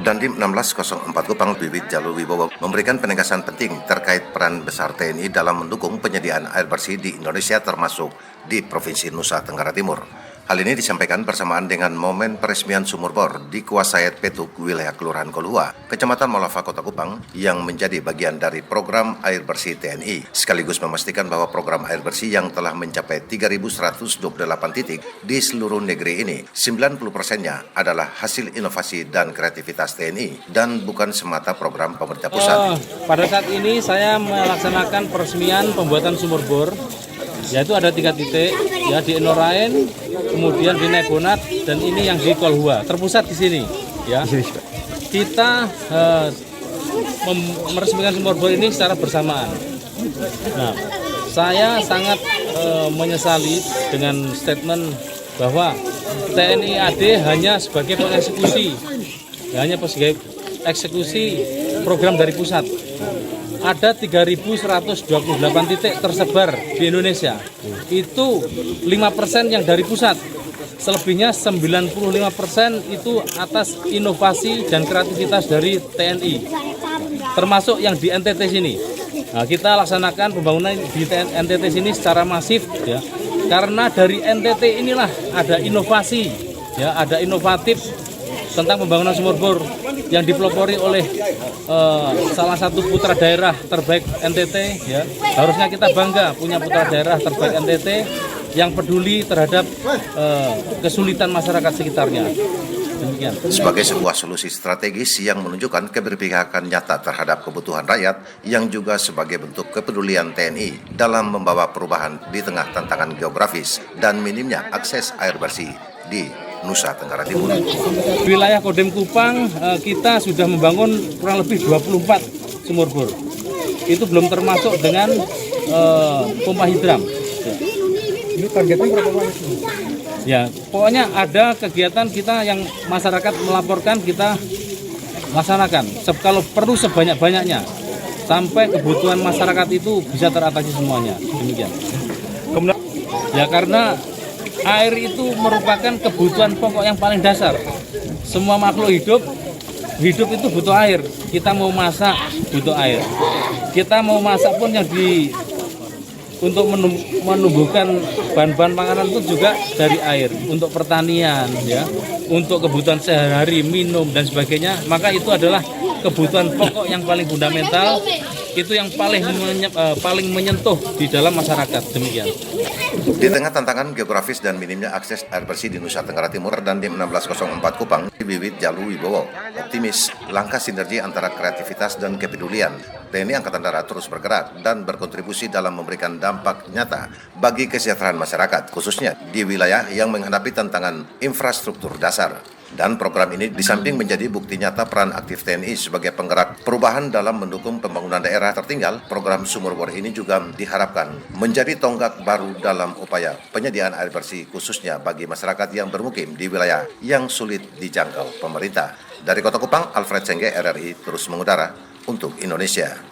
Dandim 1604 Kupang Wiwit Jalu Wibowo memberikan penegasan penting terkait peran besar TNI dalam mendukung penyediaan air bersih di Indonesia termasuk di Provinsi Nusa Tenggara Timur. Hal ini disampaikan bersamaan dengan momen peresmian sumur bor di Kuasayat Petuk, wilayah Kelurahan Kolhua, Kecamatan Molava, Kota Kupang, yang menjadi bagian dari program air bersih TNI, sekaligus memastikan bahwa program air bersih yang telah mencapai 3.128 titik di seluruh negeri ini, 90%-nya adalah hasil inovasi dan kreativitas TNI dan bukan semata program pemerintah pusat. Pada saat ini saya melaksanakan peresmian pembuatan sumur bor, yaitu ada 3 titik, ya, di Enoraen, kemudian di Nebonat, dan ini yang di Kolhua, terpusat di sini. Ya, kita meresmikan sumur bor ini secara bersamaan. Nah, saya sangat menyesali dengan statement bahwa TNI AD hanya sebagai pengeksekusi, hanya sebagai eksekusi program dari pusat. Ada 3.128 titik tersebar di Indonesia. Itu 5% yang dari pusat. Selebihnya 95% itu atas inovasi dan kreativitas dari TNI. Termasuk yang di NTT sini. Nah, kita laksanakan pembangunan di NTT sini secara masif, ya. Karena dari NTT inilah ada inovasi, ya, ada inovatif tentang pembangunan sumur bor yang dipelopori oleh salah satu putra daerah terbaik NTT, ya. Harusnya kita bangga punya putra daerah terbaik NTT yang peduli terhadap kesulitan masyarakat sekitarnya. Demikian. Sebagai sebuah solusi strategis yang menunjukkan keberpihakan nyata terhadap kebutuhan rakyat yang juga sebagai bentuk kepedulian TNI dalam membawa perubahan di tengah tantangan geografis dan minimnya akses air bersih di Nusa Tenggara Timur. Wilayah Kodem Kupang kita sudah membangun kurang lebih 24 sumur bor. Itu belum termasuk dengan pompa hidram. Ini targetnya berapa banyak? Ya, pokoknya ada kegiatan kita yang masyarakat melaporkan kita laksanakan. Kalau perlu sebanyak-banyaknya sampai kebutuhan masyarakat itu bisa teratasi semuanya. Demikian. Ya, karena air itu merupakan kebutuhan pokok yang paling dasar. Semua makhluk hidup itu butuh air. Kita mau masak butuh air. Kita mau masak pun yang untuk menumbuhkan bahan-bahan makanan itu juga dari air. Untuk pertanian, ya, untuk kebutuhan sehari-hari, minum dan sebagainya. Maka itu adalah kebutuhan pokok yang paling fundamental. Itu yang paling menyentuh di dalam masyarakat. Demikian. Di tengah tantangan geografis dan minimnya akses air bersih di Nusa Tenggara Timur, Dandim 1604 Kupang Wiwit Jalu Wibowo optimis langkah sinergi antara kreativitas dan kepedulian TNI Angkatan Darat terus bergerak dan berkontribusi dalam memberikan dampak nyata bagi kesejahteraan masyarakat, khususnya di wilayah yang menghadapi tantangan infrastruktur dasar. Dan program ini di samping menjadi bukti nyata peran aktif TNI sebagai penggerak perubahan dalam mendukung pembangunan daerah tertinggal, program sumur bor ini juga diharapkan menjadi tonggak baru dalam upaya penyediaan air bersih khususnya bagi masyarakat yang bermukim di wilayah yang sulit dijangkau pemerintah. Dari Kota Kupang, Alfred Sengge, RRI terus mengudara untuk Indonesia.